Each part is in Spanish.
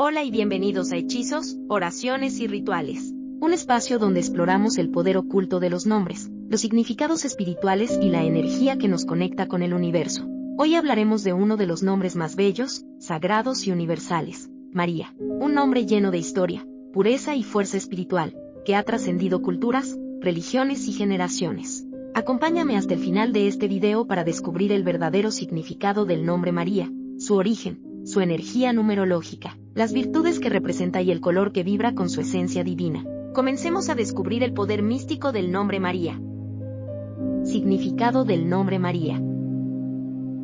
Hola y bienvenidos a Hechizos, Oraciones y Rituales, un espacio donde exploramos el poder oculto de los nombres, los significados espirituales y la energía que nos conecta con el universo. Hoy hablaremos de uno de los nombres más bellos, sagrados y universales, María, un nombre lleno de historia, pureza y fuerza espiritual, que ha trascendido culturas, religiones y generaciones. Acompáñame hasta el final de este video para descubrir el verdadero significado del nombre María, su origen, su energía numerológica, las virtudes que representa y el color que vibra con su esencia divina. Comencemos a descubrir el poder místico del nombre María. Significado del nombre María.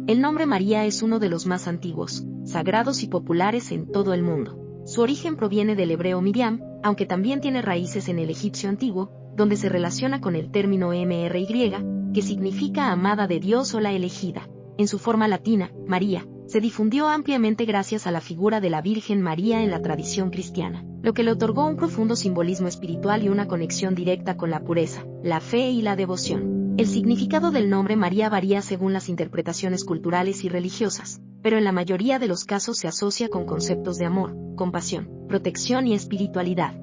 El nombre María es uno de los más antiguos, sagrados y populares en todo el mundo. Su origen proviene del hebreo Miriam, aunque también tiene raíces en el egipcio antiguo, donde se relaciona con el término MRY, que significa amada de Dios o la elegida. En su forma latina, María, se difundió ampliamente gracias a la figura de la Virgen María en la tradición cristiana, lo que le otorgó un profundo simbolismo espiritual y una conexión directa con la pureza, la fe y la devoción. El significado del nombre María varía según las interpretaciones culturales y religiosas, pero en la mayoría de los casos se asocia con conceptos de amor, compasión, protección y espiritualidad.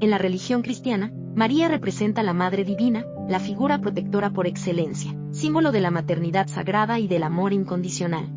En la religión cristiana, María representa la Madre Divina, la figura protectora por excelencia, símbolo de la maternidad sagrada y del amor incondicional.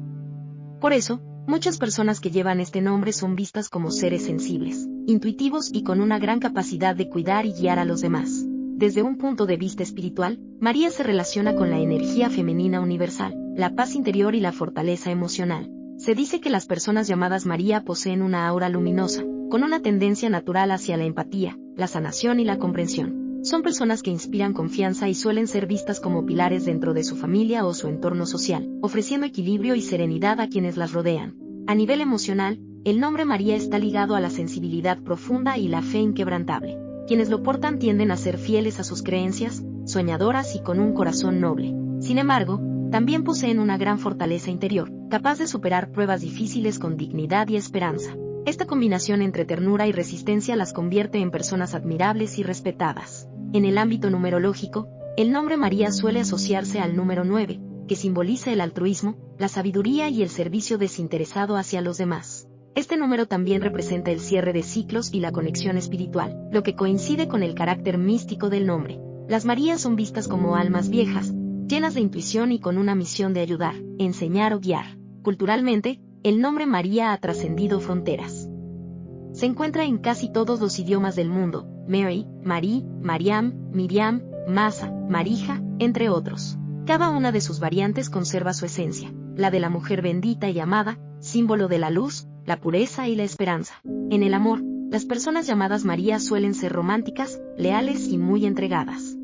Por eso, muchas personas que llevan este nombre son vistas como seres sensibles, intuitivos y con una gran capacidad de cuidar y guiar a los demás. Desde un punto de vista espiritual, María se relaciona con la energía femenina universal, la paz interior y la fortaleza emocional. Se dice que las personas llamadas María poseen una aura luminosa, con una tendencia natural hacia la empatía, la sanación y la comprensión. Son personas que inspiran confianza y suelen ser vistas como pilares dentro de su familia o su entorno social, ofreciendo equilibrio y serenidad a quienes las rodean. A nivel emocional, el nombre María está ligado a la sensibilidad profunda y la fe inquebrantable. Quienes lo portan tienden a ser fieles a sus creencias, soñadoras y con un corazón noble. Sin embargo, también poseen una gran fortaleza interior, capaz de superar pruebas difíciles con dignidad y esperanza. Esta combinación entre ternura y resistencia las convierte en personas admirables y respetadas. En el ámbito numerológico, el nombre María suele asociarse al número 9, que simboliza el altruismo, la sabiduría y el servicio desinteresado hacia los demás. Este número también representa el cierre de ciclos y la conexión espiritual, lo que coincide con el carácter místico del nombre. Las Marías son vistas como almas viejas, llenas de intuición y con una misión de ayudar, enseñar o guiar. Culturalmente, el nombre María ha trascendido fronteras. Se encuentra en casi todos los idiomas del mundo: Mary, Marí, Mariam, Miriam, Masa, Marija, entre otros. Cada una de sus variantes conserva su esencia, la de la mujer bendita y amada, símbolo de la luz, la pureza y la esperanza. En el amor, las personas llamadas María suelen ser románticas, leales y muy entregadas.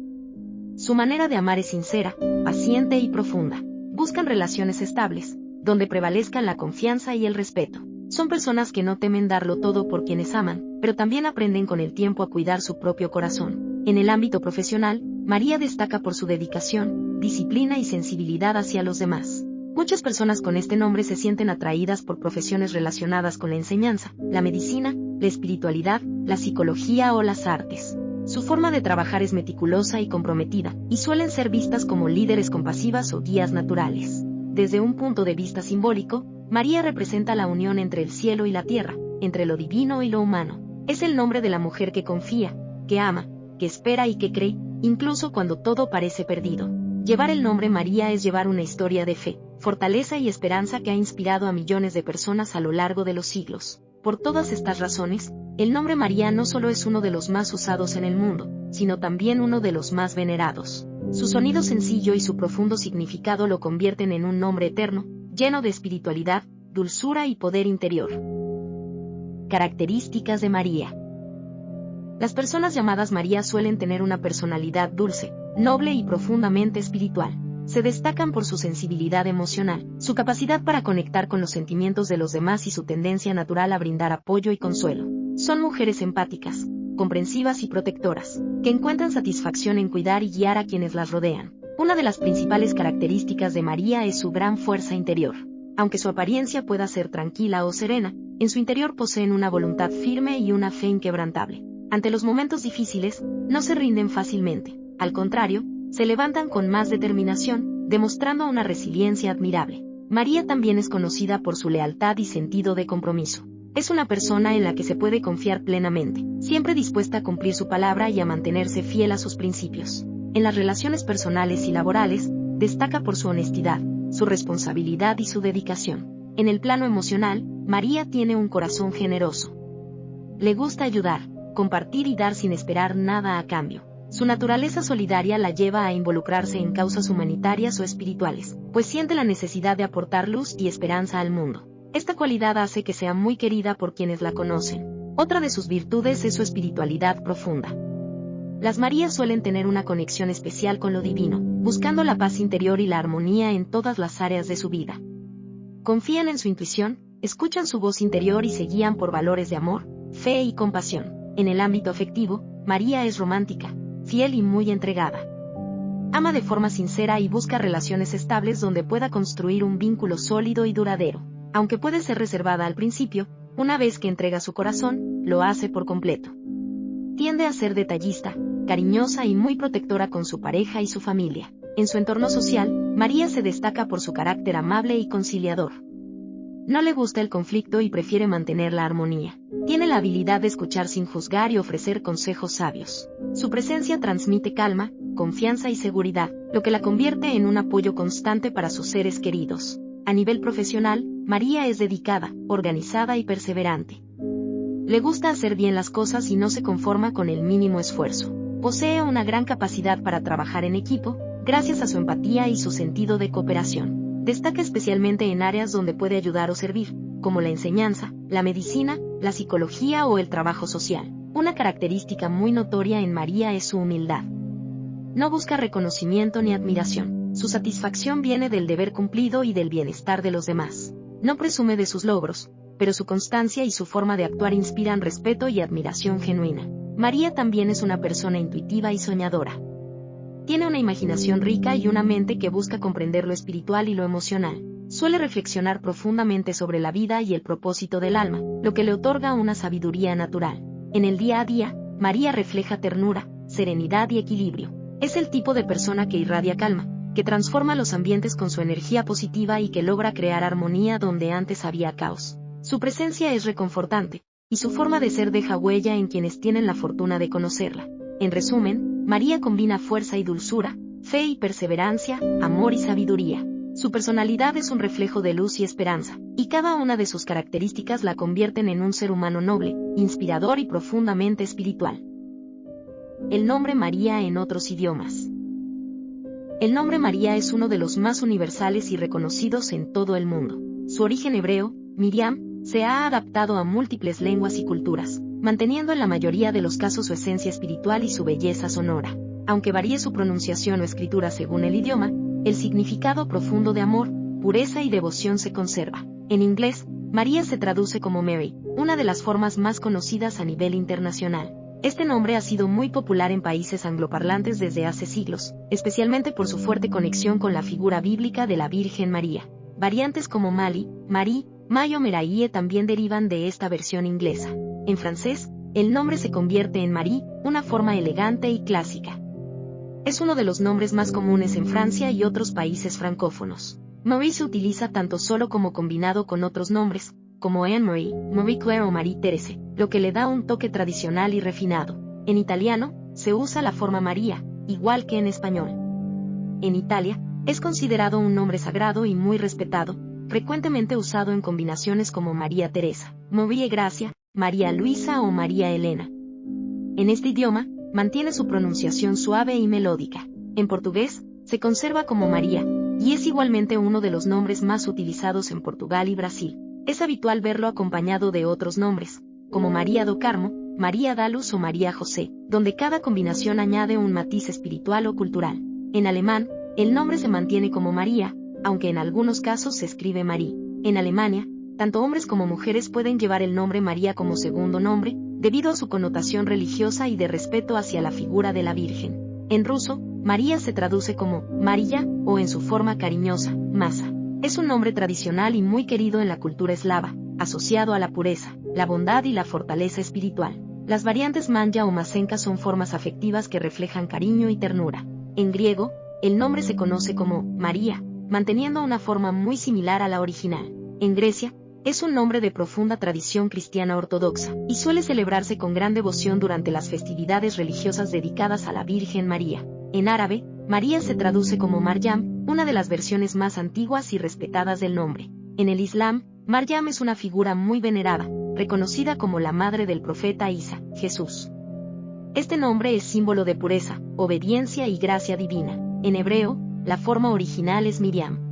Su manera de amar es sincera, paciente y profunda. Buscan relaciones estables, donde prevalezcan la confianza y el respeto. Son personas que no temen darlo todo por quienes aman, pero también aprenden con el tiempo a cuidar su propio corazón. En el ámbito profesional, María destaca por su dedicación, disciplina y sensibilidad hacia los demás. Muchas personas con este nombre se sienten atraídas por profesiones relacionadas con la enseñanza, la medicina, la espiritualidad, la psicología o las artes. Su forma de trabajar es meticulosa y comprometida, y suelen ser vistas como líderes compasivas o guías naturales. Desde un punto de vista simbólico, María representa la unión entre el cielo y la tierra, entre lo divino y lo humano. Es el nombre de la mujer que confía, que ama, que espera y que cree, incluso cuando todo parece perdido. Llevar el nombre María es llevar una historia de fe, fortaleza y esperanza que ha inspirado a millones de personas a lo largo de los siglos. Por todas estas razones, el nombre María no solo es uno de los más usados en el mundo, sino también uno de los más venerados. Su sonido sencillo y su profundo significado lo convierten en un nombre eterno, lleno de espiritualidad, dulzura y poder interior. Características de María. Las personas llamadas María suelen tener una personalidad dulce, noble y profundamente espiritual. Se destacan por su sensibilidad emocional, su capacidad para conectar con los sentimientos de los demás y su tendencia natural a brindar apoyo y consuelo. Son mujeres empáticas, comprensivas y protectoras, que encuentran satisfacción en cuidar y guiar a quienes las rodean. Una de las principales características de María es su gran fuerza interior. Aunque su apariencia pueda ser tranquila o serena, en su interior poseen una voluntad firme y una fe inquebrantable. Ante los momentos difíciles, no se rinden fácilmente. Al contrario, se levantan con más determinación, demostrando una resiliencia admirable. María también es conocida por su lealtad y sentido de compromiso. Es una persona en la que se puede confiar plenamente, siempre dispuesta a cumplir su palabra y a mantenerse fiel a sus principios. En las relaciones personales y laborales, destaca por su honestidad, su responsabilidad y su dedicación. En el plano emocional, María tiene un corazón generoso. Le gusta ayudar, compartir y dar sin esperar nada a cambio. Su naturaleza solidaria la lleva a involucrarse en causas humanitarias o espirituales, pues siente la necesidad de aportar luz y esperanza al mundo. Esta cualidad hace que sea muy querida por quienes la conocen. Otra de sus virtudes es su espiritualidad profunda. Las Marías suelen tener una conexión especial con lo divino, buscando la paz interior y la armonía en todas las áreas de su vida. Confían en su intuición, escuchan su voz interior y se guían por valores de amor, fe y compasión. En el ámbito afectivo, María es romántica, fiel y muy entregada. Ama de forma sincera y busca relaciones estables donde pueda construir un vínculo sólido y duradero. Aunque puede ser reservada al principio, una vez que entrega su corazón, lo hace por completo. Tiende a ser detallista, cariñosa y muy protectora con su pareja y su familia. En su entorno social, María se destaca por su carácter amable y conciliador. No le gusta el conflicto y prefiere mantener la armonía. Tiene la habilidad de escuchar sin juzgar y ofrecer consejos sabios. Su presencia transmite calma, confianza y seguridad, lo que la convierte en un apoyo constante para sus seres queridos. A nivel profesional, María es dedicada, organizada y perseverante. Le gusta hacer bien las cosas y no se conforma con el mínimo esfuerzo. Posee una gran capacidad para trabajar en equipo, gracias a su empatía y su sentido de cooperación. Destaca especialmente en áreas donde puede ayudar o servir, como la enseñanza, la medicina, la psicología o el trabajo social. Una característica muy notoria en María es su humildad. No busca reconocimiento ni admiración. Su satisfacción viene del deber cumplido y del bienestar de los demás. No presume de sus logros, pero su constancia y su forma de actuar inspiran respeto y admiración genuina. María también es una persona intuitiva y soñadora. Tiene una imaginación rica y una mente que busca comprender lo espiritual y lo emocional. Suele reflexionar profundamente sobre la vida y el propósito del alma, lo que le otorga una sabiduría natural. En el día a día, María refleja ternura, serenidad y equilibrio. Es el tipo de persona que irradia calma, que transforma los ambientes con su energía positiva y que logra crear armonía donde antes había caos. Su presencia es reconfortante, y su forma de ser deja huella en quienes tienen la fortuna de conocerla. En resumen, María combina fuerza y dulzura, fe y perseverancia, amor y sabiduría. Su personalidad es un reflejo de luz y esperanza, y cada una de sus características la convierten en un ser humano noble, inspirador y profundamente espiritual. El nombre María en otros idiomas. El nombre María es uno de los más universales y reconocidos en todo el mundo. Su origen hebreo, Miriam, se ha adaptado a múltiples lenguas y culturas, manteniendo en la mayoría de los casos su esencia espiritual y su belleza sonora. Aunque varíe su pronunciación o escritura según el idioma, el significado profundo de amor, pureza y devoción se conserva. En inglés, María se traduce como Mary, una de las formas más conocidas a nivel internacional. Este nombre ha sido muy popular en países angloparlantes desde hace siglos, especialmente por su fuerte conexión con la figura bíblica de la Virgen María. Variantes como Mali, Marie, May o Meraye también derivan de esta versión inglesa. En francés, el nombre se convierte en Marie, una forma elegante y clásica. Es uno de los nombres más comunes en Francia y otros países francófonos. Marie se utiliza tanto solo como combinado con otros nombres, como Anne-Marie, Marie-Claire o Marie-Thérèse, lo que le da un toque tradicional y refinado. En italiano, se usa la forma María, igual que en español. En Italia, es considerado un nombre sagrado y muy respetado, frecuentemente usado en combinaciones como María Teresa, María Gracia, María Luisa o María Elena. En este idioma, mantiene su pronunciación suave y melódica. En portugués, se conserva como María, y es igualmente uno de los nombres más utilizados en Portugal y Brasil. Es habitual verlo acompañado de otros nombres, como María do Carmo, María da Luz o María José, donde cada combinación añade un matiz espiritual o cultural. En alemán, el nombre se mantiene como María, aunque en algunos casos se escribe Marie. En Alemania, tanto hombres como mujeres pueden llevar el nombre María como segundo nombre, debido a su connotación religiosa y de respeto hacia la figura de la Virgen. En ruso, María se traduce como María, o en su forma cariñosa, Masa. Es un nombre tradicional y muy querido en la cultura eslava, asociado a la pureza, la bondad y la fortaleza espiritual. Las variantes Manja o Masenka son formas afectivas que reflejan cariño y ternura. En griego, el nombre se conoce como María, manteniendo una forma muy similar a la original. En Grecia, Es un nombre de profunda tradición cristiana ortodoxa, y suele celebrarse con gran devoción durante las festividades religiosas dedicadas a la Virgen María. En árabe, María se traduce como Maryam, una de las versiones más antiguas y respetadas del nombre. En el Islam, Maryam es una figura muy venerada, reconocida como la madre del profeta Isa, Jesús. Este nombre es símbolo de pureza, obediencia y gracia divina. En hebreo, la forma original es Miriam.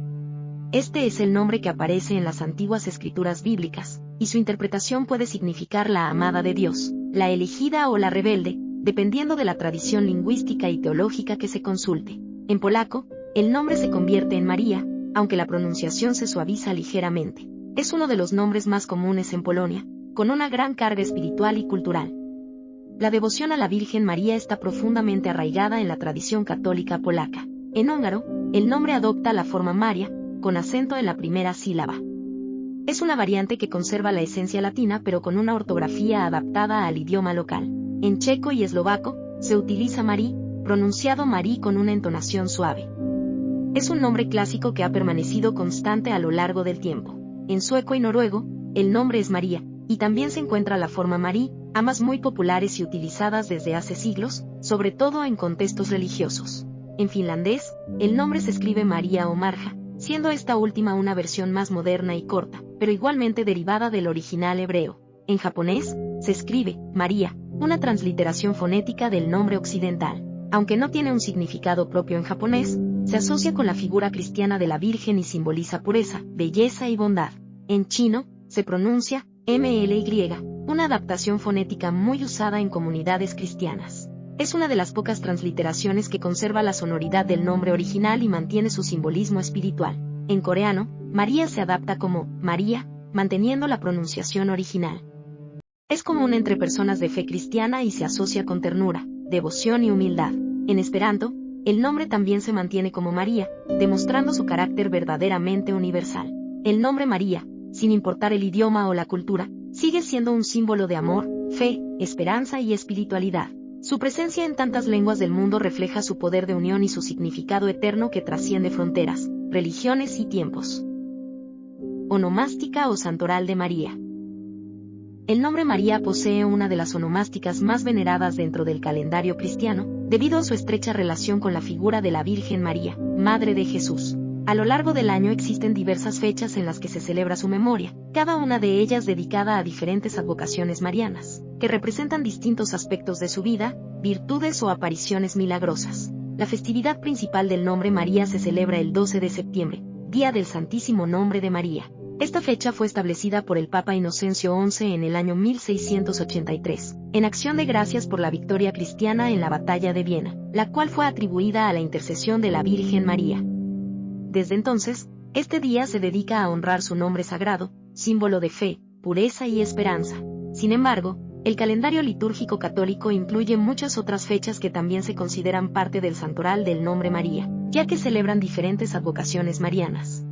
Este es el nombre que aparece en las antiguas escrituras bíblicas, y su interpretación puede significar la amada de Dios, la elegida o la rebelde, dependiendo de la tradición lingüística y teológica que se consulte. En polaco, el nombre se convierte en María, aunque la pronunciación se suaviza ligeramente. Es uno de los nombres más comunes en Polonia, con una gran carga espiritual y cultural. La devoción a la Virgen María está profundamente arraigada en la tradición católica polaca. En húngaro, el nombre adopta la forma María, con acento en la primera sílaba. Es una variante que conserva la esencia latina pero con una ortografía adaptada al idioma local. En checo y eslovaco, se utiliza Marí, pronunciado Marí con una entonación suave. Es un nombre clásico que ha permanecido constante a lo largo del tiempo. En sueco y noruego, el nombre es María, y también se encuentra la forma Marí, ambas muy populares y utilizadas desde hace siglos, sobre todo en contextos religiosos. En finlandés, el nombre se escribe María o Marja, siendo esta última una versión más moderna y corta, pero igualmente derivada del original hebreo. En japonés, se escribe María, una transliteración fonética del nombre occidental. Aunque no tiene un significado propio en japonés, se asocia con la figura cristiana de la Virgen y simboliza pureza, belleza y bondad. En chino, se pronuncia MLY, una adaptación fonética muy usada en comunidades cristianas. Es una de las pocas transliteraciones que conserva la sonoridad del nombre original y mantiene su simbolismo espiritual. En coreano, María se adapta como María, manteniendo la pronunciación original. Es común entre personas de fe cristiana y se asocia con ternura, devoción y humildad. En esperanto, el nombre también se mantiene como María, demostrando su carácter verdaderamente universal. El nombre María, sin importar el idioma o la cultura, sigue siendo un símbolo de amor, fe, esperanza y espiritualidad. Su presencia en tantas lenguas del mundo refleja su poder de unión y su significado eterno que trasciende fronteras, religiones y tiempos. Onomástica o santoral de María. El nombre María posee una de las onomásticas más veneradas dentro del calendario cristiano, debido a su estrecha relación con la figura de la Virgen María, Madre de Jesús. A lo largo del año existen diversas fechas en las que se celebra su memoria, cada una de ellas dedicada a diferentes advocaciones marianas, que representan distintos aspectos de su vida, virtudes o apariciones milagrosas. La festividad principal del nombre María se celebra el 12 de septiembre, Día del Santísimo Nombre de María. Esta fecha fue establecida por el Papa Inocencio XI en el año 1683, en acción de gracias por la victoria cristiana en la Batalla de Viena, la cual fue atribuida a la intercesión de la Virgen María. Desde entonces, este día se dedica a honrar su nombre sagrado, símbolo de fe, pureza y esperanza. Sin embargo, el calendario litúrgico católico incluye muchas otras fechas que también se consideran parte del santoral del nombre María, ya que celebran diferentes advocaciones marianas.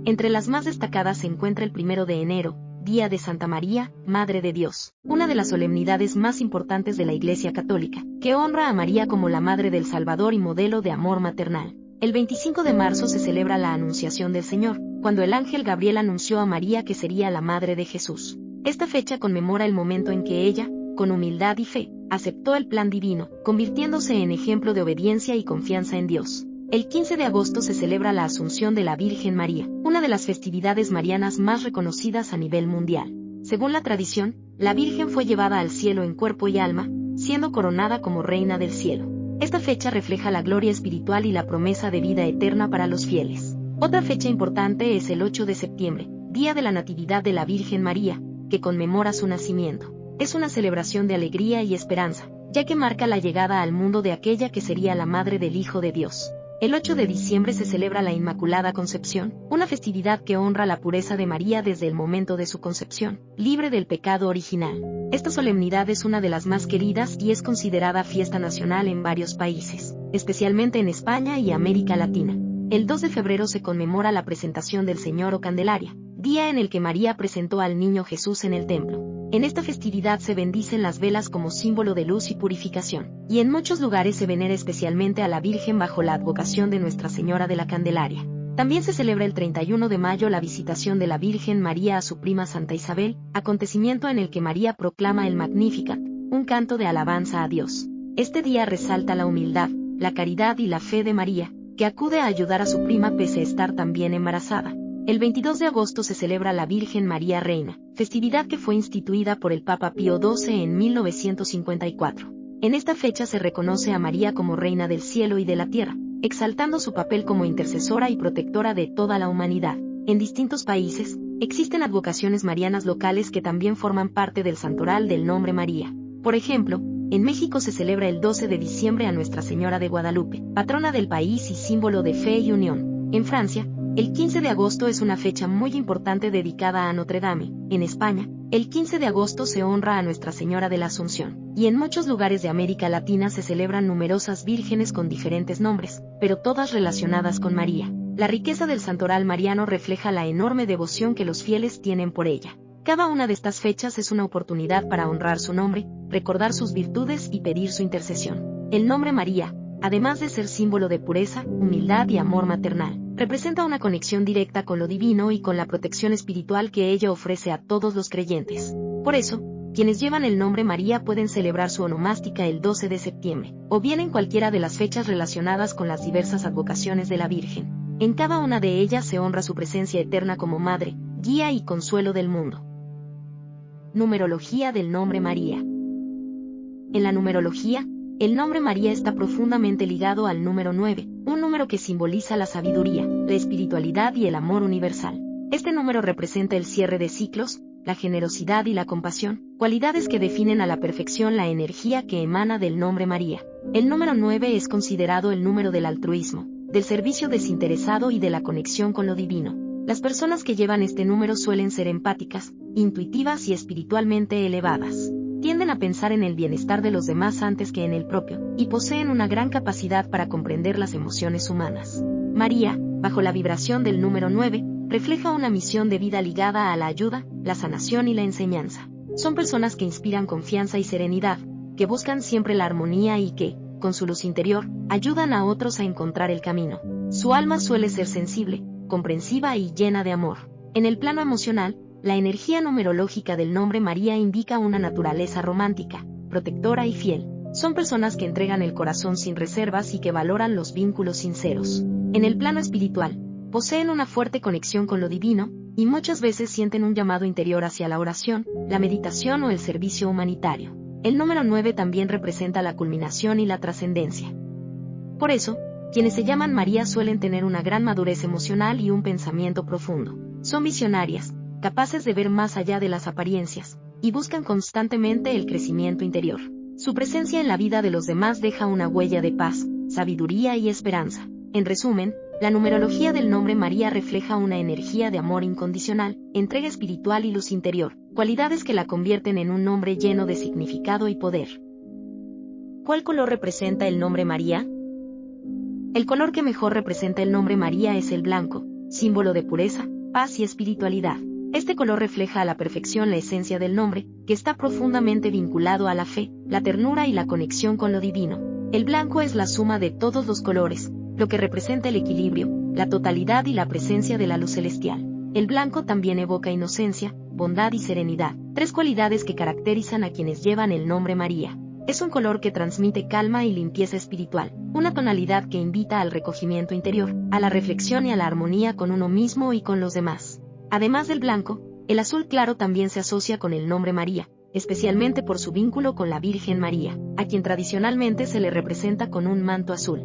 Entre las más destacadas se encuentra el 1 de enero, Día de Santa María, Madre de Dios, una de las solemnidades más importantes de la Iglesia Católica, que honra a María como la Madre del Salvador y modelo de amor maternal. El 25 de marzo se celebra la Anunciación del Señor, cuando el ángel Gabriel anunció a María que sería la Madre de Jesús. Esta fecha conmemora el momento en que ella, con humildad y fe, aceptó el plan divino, convirtiéndose en ejemplo de obediencia y confianza en Dios. El 15 de agosto se celebra la Asunción de la Virgen María, una de las festividades marianas más reconocidas a nivel mundial. Según la tradición, la Virgen fue llevada al cielo en cuerpo y alma, siendo coronada como Reina del Cielo. Esta fecha refleja la gloria espiritual y la promesa de vida eterna para los fieles. Otra fecha importante es el 8 de septiembre, Día de la Natividad de la Virgen María, que conmemora su nacimiento. Es una celebración de alegría y esperanza, ya que marca la llegada al mundo de aquella que sería la madre del Hijo de Dios. El 8 de diciembre se celebra la Inmaculada Concepción, una festividad que honra la pureza de María desde el momento de su concepción, libre del pecado original. Esta solemnidad es una de las más queridas y es considerada fiesta nacional en varios países, especialmente en España y América Latina. El 2 de febrero se conmemora la presentación del Señor o Candelaria, día en el que María presentó al niño Jesús en el templo. En esta festividad se bendicen las velas como símbolo de luz y purificación, y en muchos lugares se venera especialmente a la Virgen bajo la advocación de Nuestra Señora de la Candelaria. También se celebra el 31 de mayo la visitación de la Virgen María a su prima Santa Isabel, acontecimiento en el que María proclama el Magnificat, un canto de alabanza a Dios. Este día resalta la humildad, la caridad y la fe de María, que acude a ayudar a su prima pese a estar también embarazada. El 22 de agosto se celebra la Virgen María Reina, festividad que fue instituida por el Papa Pío XII en 1954. En esta fecha se reconoce a María como Reina del cielo y de la tierra, exaltando su papel como intercesora y protectora de toda la humanidad. En distintos países, existen advocaciones marianas locales que también forman parte del santoral del nombre María. Por ejemplo, en México se celebra el 12 de diciembre a Nuestra Señora de Guadalupe, patrona del país y símbolo de fe y unión. En Francia, el 15 de agosto es una fecha muy importante dedicada a Notre Dame. En España, el 15 de agosto se honra a Nuestra Señora de la Asunción, y en muchos lugares de América Latina se celebran numerosas vírgenes con diferentes nombres, pero todas relacionadas con María. La riqueza del santoral mariano refleja la enorme devoción que los fieles tienen por ella. Cada una de estas fechas es una oportunidad para honrar su nombre, recordar sus virtudes y pedir su intercesión. El nombre María, además de ser símbolo de pureza, humildad y amor maternal, representa una conexión directa con lo divino y con la protección espiritual que ella ofrece a todos los creyentes. Por eso, quienes llevan el nombre María pueden celebrar su onomástica el 12 de septiembre, o bien en cualquiera de las fechas relacionadas con las diversas advocaciones de la Virgen. En cada una de ellas se honra su presencia eterna como Madre, guía y consuelo del mundo. Numerología del nombre María. En la numerología, el nombre María está profundamente ligado al número 9, un número que simboliza la sabiduría, la espiritualidad y el amor universal. Este número representa el cierre de ciclos, la generosidad y la compasión, cualidades que definen a la perfección la energía que emana del nombre María. El número 9 es considerado el número del altruismo, del servicio desinteresado y de la conexión con lo divino. Las personas que llevan este número suelen ser empáticas, intuitivas y espiritualmente elevadas. Tienden a pensar en el bienestar de los demás antes que en el propio, y poseen una gran capacidad para comprender las emociones humanas. María, bajo la vibración del número 9, refleja una misión de vida ligada a la ayuda, la sanación y la enseñanza. Son personas que inspiran confianza y serenidad, que buscan siempre la armonía y que, con su luz interior, ayudan a otros a encontrar el camino. Su alma suele ser sensible, comprensiva y llena de amor. En el plano emocional, la energía numerológica del nombre María indica una naturaleza romántica, protectora y fiel. Son personas que entregan el corazón sin reservas y que valoran los vínculos sinceros. En el plano espiritual, poseen una fuerte conexión con lo divino, y muchas veces sienten un llamado interior hacia la oración, la meditación o el servicio humanitario. El número 9 también representa la culminación y la trascendencia. Por eso, quienes se llaman María suelen tener una gran madurez emocional y un pensamiento profundo. Son visionarias, capaces de ver más allá de las apariencias, y buscan constantemente el crecimiento interior. Su presencia en la vida de los demás deja una huella de paz, sabiduría y esperanza. En resumen, la numerología del nombre María refleja una energía de amor incondicional, entrega espiritual y luz interior, cualidades que la convierten en un nombre lleno de significado y poder. ¿Cuál color representa el nombre María? El color que mejor representa el nombre María es el blanco, símbolo de pureza, paz y espiritualidad. Este color refleja a la perfección la esencia del nombre, que está profundamente vinculado a la fe, la ternura y la conexión con lo divino. El blanco es la suma de todos los colores, lo que representa el equilibrio, la totalidad y la presencia de la luz celestial. El blanco también evoca inocencia, bondad y serenidad, tres cualidades que caracterizan a quienes llevan el nombre María. Es un color que transmite calma y limpieza espiritual, una tonalidad que invita al recogimiento interior, a la reflexión y a la armonía con uno mismo y con los demás. Además del blanco, el azul claro también se asocia con el nombre María, especialmente por su vínculo con la Virgen María, a quien tradicionalmente se le representa con un manto azul.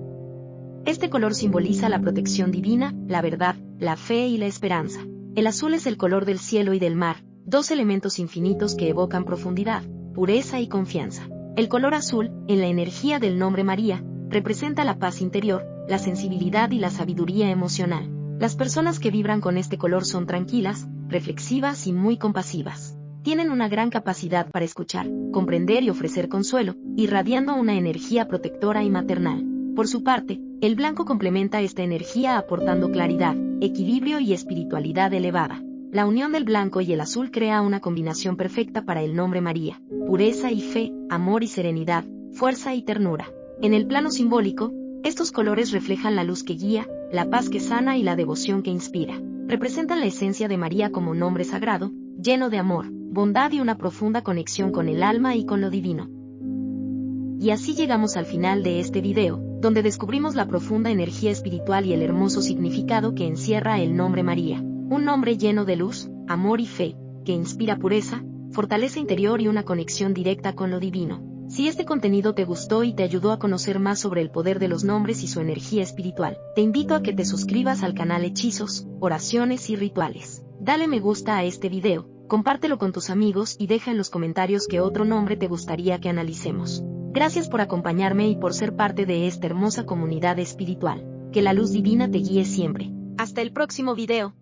Este color simboliza la protección divina, la verdad, la fe y la esperanza. El azul es el color del cielo y del mar, dos elementos infinitos que evocan profundidad, pureza y confianza. El color azul, en la energía del nombre María, representa la paz interior, la sensibilidad y la sabiduría emocional. Las personas que vibran con este color son tranquilas, reflexivas y muy compasivas. Tienen una gran capacidad para escuchar, comprender y ofrecer consuelo, irradiando una energía protectora y maternal. Por su parte, el blanco complementa esta energía aportando claridad, equilibrio y espiritualidad elevada. La unión del blanco y el azul crea una combinación perfecta para el nombre María: pureza y fe, amor y serenidad, fuerza y ternura. En el plano simbólico, estos colores reflejan la luz que guía, la paz que sana y la devoción que inspira. Representan la esencia de María como nombre sagrado, lleno de amor, bondad y una profunda conexión con el alma y con lo divino. Y así llegamos al final de este video, donde descubrimos la profunda energía espiritual y el hermoso significado que encierra el nombre María. Un nombre lleno de luz, amor y fe, que inspira pureza, fortaleza interior y una conexión directa con lo divino. Si este contenido te gustó y te ayudó a conocer más sobre el poder de los nombres y su energía espiritual, te invito a que te suscribas al canal Hechizos, Oraciones y Rituales. Dale me gusta a este video, compártelo con tus amigos y deja en los comentarios qué otro nombre te gustaría que analicemos. Gracias por acompañarme y por ser parte de esta hermosa comunidad espiritual. Que la luz divina te guíe siempre. Hasta el próximo video.